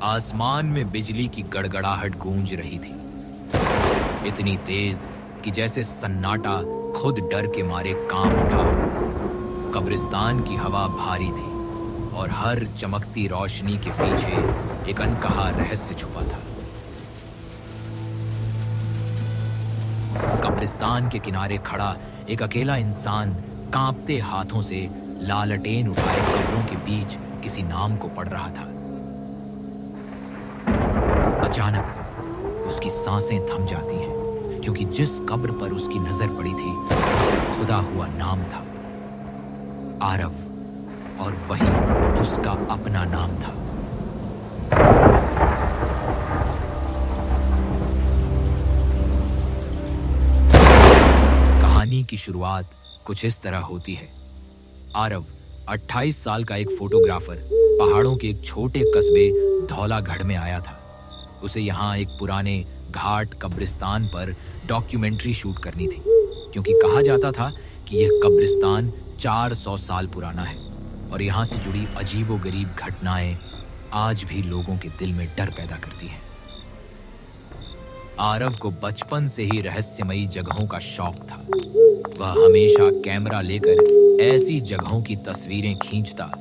आसमान में बिजली की गड़गड़ाहट गूंज रही थी, इतनी तेज कि जैसे सन्नाटा खुद डर के मारे कांप उठा। कब्रिस्तान की हवा भारी थी और हर चमकती रोशनी के पीछे एक अनकहा रहस्य छुपा था। कब्रिस्तान के किनारे खड़ा एक अकेला इंसान कांपते हाथों से लालटेन उठाए कब्रों के बीच किसी नाम को पढ़ रहा था। अचानक उसकी सांसें थम जाती हैं, क्योंकि जिस कब्र पर उसकी नजर पड़ी थी उस पर खुदा हुआ नाम था आरव, और वही उसका अपना नाम था। कहानी की शुरुआत कुछ इस तरह होती है। आरव 28 साल का एक फोटोग्राफर पहाड़ों के एक छोटे कस्बे धौलागढ़ में आया था। उसे यहाँ एक पुराने घाट कब्रिस्तान पर डॉक्यूमेंट्री शूट करनी थी, क्योंकि कहा जाता था कि यह कब्रिस्तान 400 साल पुराना है और यहाँ से जुड़ी अजीबोगरीब घटनाएं आज भी लोगों के दिल में डर पैदा करती हैं। आरव को बचपन से ही रहस्यमयी जगहों का शौक था। वह हमेशा कैमरा लेकर ऐसी जगहों की तस्वीरें खींचता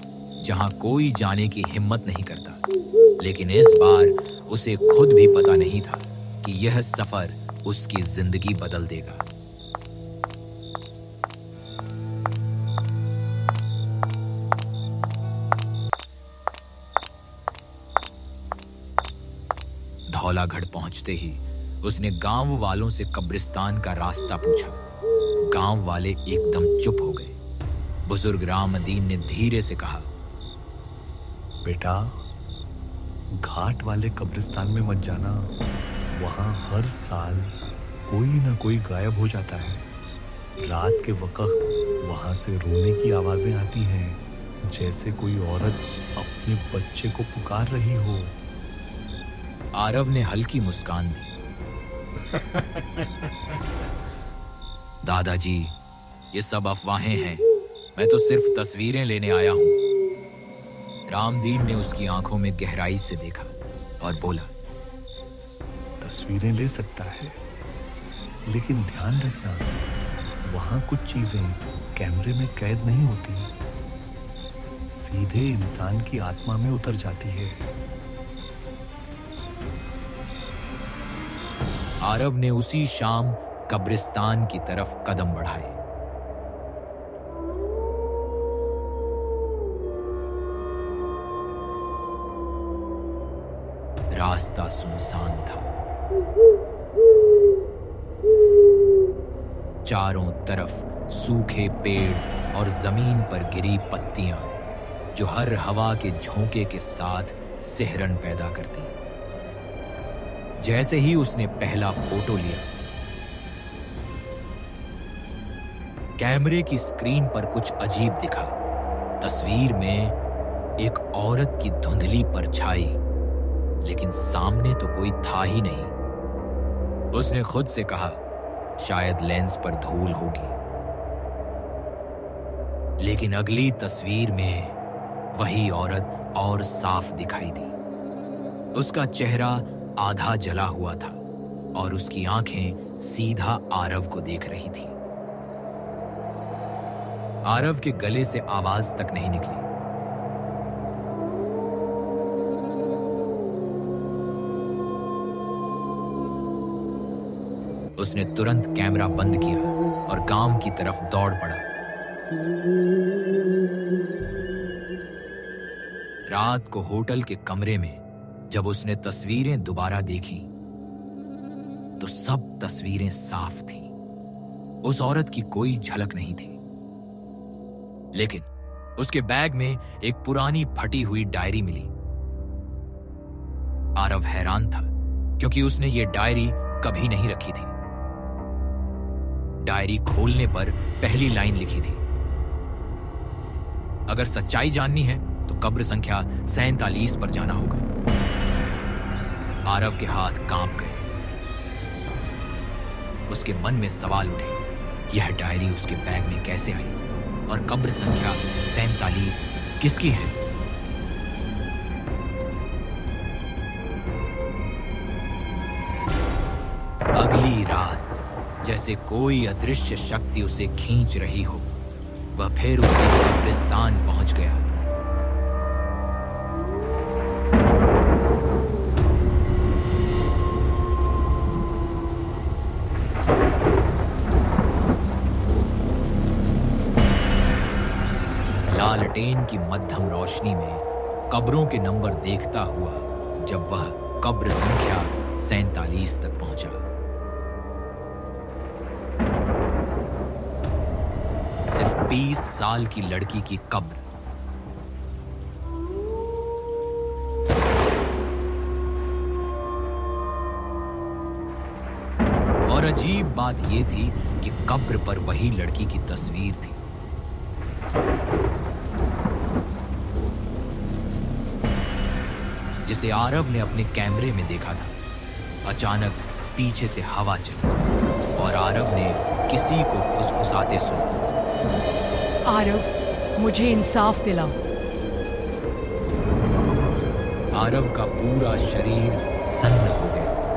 जहां कोई जाने की हिम्मत नहीं करता। लेकिन इस बार उसे खुद भी पता नहीं था कि यह सफर उसकी जिंदगी बदल देगा। धौलागढ़ पहुंचते ही उसने गांव वालों से कब्रिस्तान का रास्ता पूछा। गांव वाले एकदम चुप हो गए। बुजुर्ग रामदीन ने धीरे से कहा, बेटा, घाट वाले कब्रिस्तान में मत जाना। वहां हर साल कोई ना कोई गायब हो जाता है। रात के वक्त वहां से रोने की आवाजें आती हैं, जैसे कोई औरत अपने बच्चे को पुकार रही हो। आरव ने हल्की मुस्कान दी। दादाजी, ये सब अफवाहें हैं। मैं तो सिर्फ तस्वीरें लेने आया हूं। रामदीन ने उसकी आंखों में गहराई से देखा और बोला, तस्वीरें ले सकता है, लेकिन ध्यान रखना, वहां कुछ चीजें कैमरे में कैद नहीं होती, सीधे इंसान की आत्मा में उतर जाती है। आरव ने उसी शाम कब्रिस्तान की तरफ कदम बढ़ाए। रास्ता सुनसान था। चारों तरफ सूखे पेड़ और जमीन पर गिरी पत्तियां, जो हर हवा के झोंके के साथ सिहरन पैदा करती। जैसे ही उसने पहला फोटो लिया, कैमरे की स्क्रीन पर कुछ अजीब दिखा। तस्वीर में एक औरत की धुंधली परछाई, लेकिन सामने तो कोई था ही नहीं। उसने खुद से कहा, शायद लेंस पर धूल होगी। लेकिन अगली तस्वीर में वही औरत और साफ दिखाई दी। उसका चेहरा आधा जला हुआ था और उसकी आंखें सीधा आरव को देख रही थी। आरव के गले से आवाज तक नहीं निकली। उसने तुरंत कैमरा बंद किया और गांव की तरफ दौड़ पड़ा। रात को होटल के कमरे में जब उसने तस्वीरें दोबारा देखी तो सब तस्वीरें साफ थीं। उस औरत की कोई झलक नहीं थी, लेकिन उसके बैग में एक पुरानी फटी हुई डायरी मिली। आरव हैरान था, क्योंकि उसने ये डायरी कभी नहीं रखी थी। डायरी खोलने पर पहली लाइन लिखी थी, अगर सच्चाई जाननी है तो कब्र संख्या 47 पर जाना होगा। आरव के हाथ कांप गए। उसके मन में सवाल उठे, यह डायरी उसके बैग में कैसे आई और कब्र संख्या 47 किसकी है? जैसे कोई अदृश्य शक्ति उसे खींच रही हो। वह फिर उसी कब्रिस्तान पहुंच गया। लालटेन की मध्यम रोशनी में कब्रों के नंबर देखता हुआ जब वह कब्र संख्या 47 तक पहुंचा। सिर्फ 20 साल की लड़की की कब्र। और अजीब बात यह थी कि कब्र पर वही लड़की की तस्वीर थी। जिसे आरव ने अपने कैमरे में देखा था। अचानक पीछे से हवा चली और आरव ने किसी को फुसफुसाते सुना। आरव, मुझे इंसाफ दिलाओ। आरव का पूरा शरीर सन्न हो गया।